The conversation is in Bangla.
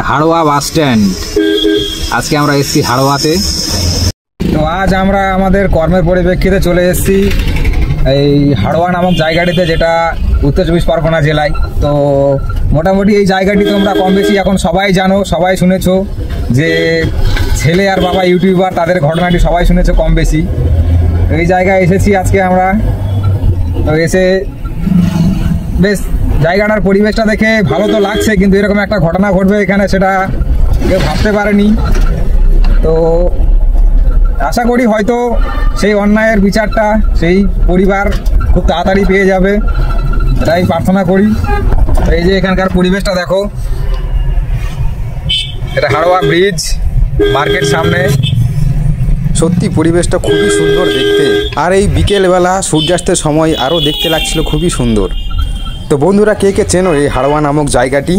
Haroa bus stand. আজকে আমরা এসেছি হাড়োয়াতে। তো আজ আমরা আমাদের কর্মের পরিপ্রেক্ষিতে চলে এসেছি এই হাড়োয়া নামক জায়গাটিতে, যেটা উত্তর চব্বিশ পরগনা জেলায়। তো মোটামুটি এই জায়গাটি তোমরা কম বেশি এখন সবাই জানো, সবাই শুনেছো, যে ছেলে আর বাবা ইউটিউবার, তাদের ঘটনাটি সবাই শুনেছো কম বেশি। এই জায়গায় এসেছি আজকে আমরা। তো এসে বেশ জায়গাটার পরিবেশটা দেখে ভালো তো লাগছে, কিন্তু এরকম একটা ঘটনা ঘটবে এখানে সেটা কেউ ভাবতে পারেনি। তো আশা করি হয়তো সেই অন্যায়ের বিচারটা সেই পরিবার খুব তাড়াতাড়ি পেয়ে যাবে, এটাই প্রার্থনা করি। এই যে এখানকার পরিবেশটা দেখো, এটা হাড়োয়া ব্রিজ, মার্কেট সামনে। সত্যি পরিবেশটা খুবই সুন্দর দেখতে, আর এই বিকেলবেলা সূর্যাস্তের সময় আরও দেখতে লাগছিল খুবই সুন্দর। তো বন্ধুরা, কে কে চেনো এই হাড়োয়া নামক জায়গাটি?